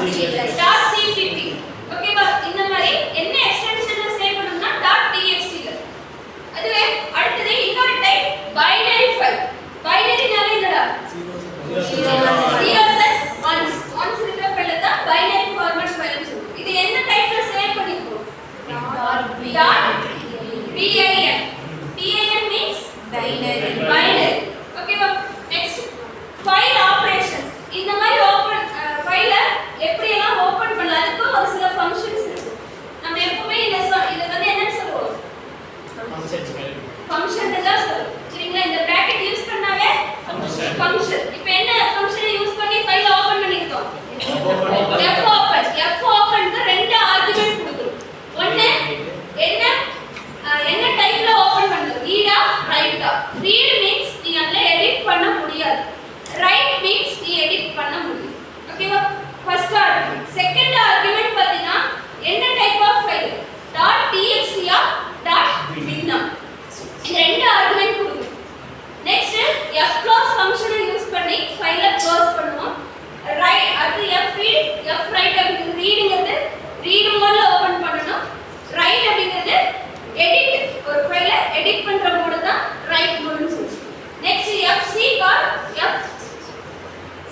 .cpp ஓகேவா இந்த மாதிரி என்ன எக்ஸ்டென்ஷன்ல சேவ் பண்ணனும்னா .txt அதுவே அடுத்து இன்னொரு டைப் பைனரி ஃபைல் பைனரினாலே என்னடா zeros and ones இருக்கிற ஃபைல தான் பைனரி ஃபார்மட் ஃபைல்னு சொல்றோம் இது என்ன டைப்ல சேவ் பண்ணிருக்கோம் .bin means binary ஓகேவா நெக்ஸ்ட் ஃபைல் ஆபரேஷன்ஸ் இந்த மாதிரி ஓபன் ஃபைல எப்படி எல்லாம் ஓபன் பண்ணலாம் அதுக்கு ஒரு சில ஃபங்க்ஷன்ஸ் இருக்கு நம்ம எப்பவுமே இத வந்து என்ன சொல்றோம் ஃபங்க்ஷன் தான் சொல்றோம் சரிங்களா இந்த பிராக்கெட் யூஸ் பண்ணாவே ஃபங்க்ஷன் இப்போ என்ன ஃபங்க்ஷனை யூஸ் பண்ணி ஃபைல ஓபன் பண்ணிருக்கோம் fopen க்கு ரெண்டு ஆர்குமென்ட் கொடுக்கிறோம் ஒன்னு என்ன டைப்ல ஓபன் பண்ணனும் ரீடா ரைட்டா ரீட் மீன்ஸ் நீ அதுல எடிட் பண்ண முடியாது ரைட் மீன்ஸ் நீ எடிட் பண்ண முடியும் ஓகேவா ஃபர்ஸ்ட் ஆர்குமென்ட் செகண்ட் ஆர்குமென்ட் பாத்தீனா என்ன டைப் ஆஃப் ஃபைல் .txt ஆ .bin இந்த ரெண்டு ஆர்குமென்ட் கொடுக்கிறோம் நெக்ஸ்ட் fclose ஃபங்க்ஷனை யூஸ் பண்ணி ஃபைலை க்ளோஸ் பண்ணுவோம் ரைட் அது fread fwrite அப்படிங்கிறது ரீடிங்கிறது ரீட் மோட்ல ஓபன் பண்ணனும் ரைட் அப்படிங்கிறது எடிட் ஒரு ஃபைலை எடிட் பண்ற மோட் தான் ரைட் மோட்னு சொல்றோம் next fcall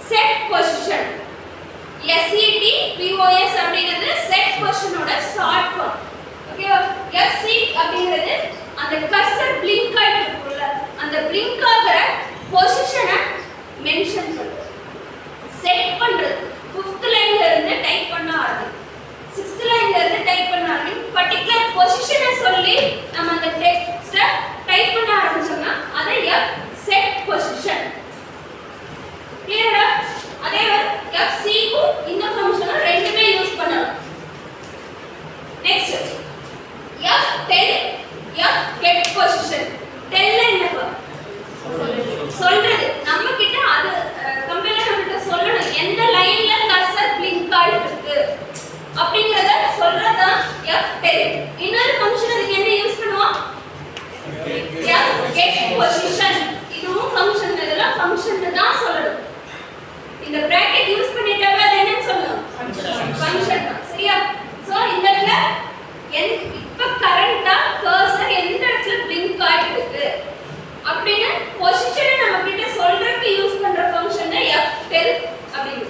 set position setpos அப்படிங்கிறது set positionோட ஷார்ட் ஃபார்ம் ஓகேவா fseek அப்படிங்கிறது அந்த கர்சர் blink ஆயிட்டு இருக்குல்ல அந்த blink ஆகற பொசிஷனை மென்ஷன் பண்றது செட் பண்றது 5th லைன்ல இருந்து டைப் பண்ண ஆரம்பிக்கும் 6th லைன்ல இருந்து டைப் பண்ண ஆரம்பிக்கும் பர்టిక్యులர் பொசிஷனை சொல்லி நம்ம அந்த டெக்ஸ்ட டைப் பண்ண ஆரம்பிச்சோம்னா அதை செட் பொசிஷன் கிளியரா அதே fc க்கு இந்த ஃபங்க்ஷனை ரெண்டுமே யூஸ் பண்ணலாம் next ftell get position tell என்னப்பா சொல்றது நம்ம கிட்ட அது கம்பைலர் நம்ம கிட்ட சொல்லணும் எந்த லைன்ல கர்சர் blink ஆயிட்டு இருக்கு அப்படிங்கறத சொல்றதா ftell இன்னொரு ஃபங்க்ஷன் அதுக்கு என்ன யூஸ் பண்ணுவோம் get position இதுவும் ஃபங்க்ஷன் இதெல்லாம் ஃபங்க்ஷன் தான் சொல்லணும் இந்த பிராக்கெட் யூஸ் பண்ணிட்டாவே அது என்ன சொல்லணும் ஃபங்க்ஷன் தான் சரியா சோ இந்த இடத்துல இப்ப கரண்டா கர்சர் எந்த இடத்துல blink ஆயிட்டு இருக்கு அப்படினா பொசிஷனை நம்ம கிட்ட சொல்றதுக்கு யூஸ் பண்ற ஃபங்க்ஷன் ftell அப்படிங்க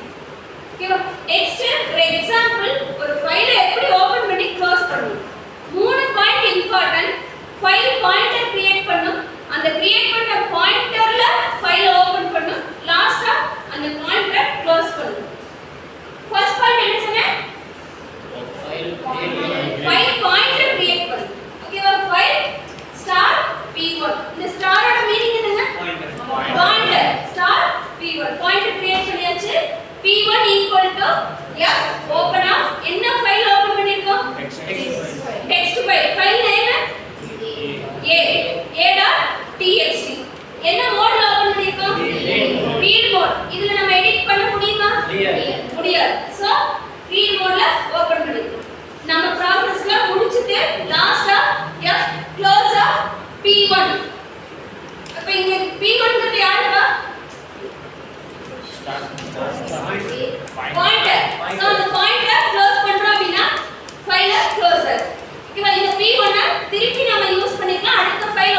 ஓகேவா நெக்ஸ்ட் ஒரு எக்ஸாம்பிள் ஒரு ஃபைலை எப்படி ஓபன் பண்ணி க்ளோஸ் பண்ணனும் மூணு point important file pointer create பண்ணும் அந்த கிரியேட் பண்ண பாயிண்டர்ல ஃபைலை ஓபன் பண்ணும் லாஸ்டா அந்த பாயிண்டரை க்ளோஸ் பண்ணும் ஃபர்ஸ்ட் பாயிண்ட் என்ன சொன்னேன் ஃபைல் பாயிண்டர் கிரியேட் பண்ணும் ஓகேவா ஃபைல் ஸ்டார் p1 இந்த ஸ்டாரோட மீனிங் என்னங்க pointer star p1 pointer create பண்ணியாச்சு p1 equal to f open of என்ன ஃபைல் ஓபன் பண்ணிருக்கோம் டெக்ஸ்ட் ஃபைல் நேம் a.txt என்ன மோட்ல ஓபன் பண்ணிருக்கோம் ரீட் மோட் இதுல நம்ம எடிட் பண்ண முடியுமா முடியாது சோ ரீட் மோட்ல ஓபன் பண்ணிருக்கோம் நம்ம ப்ராசஸ்ல முடிச்சிட்டு லாஸ்டா f க்ளோஸ் ஆஃப் p1 அப்ப இங்க p1 ங்கிறது யாருப்பா பாயிண்டர் சோ அந்த பாயிண்டர் க்ளோஸ் பண்றோம் அப்படினா ஃபைல க்ளோசர் ஓகேவா இந்த p1 திருப்பி நம்ம யூஸ் பண்ணிக்கலாம் அடுத்த ஃபைல்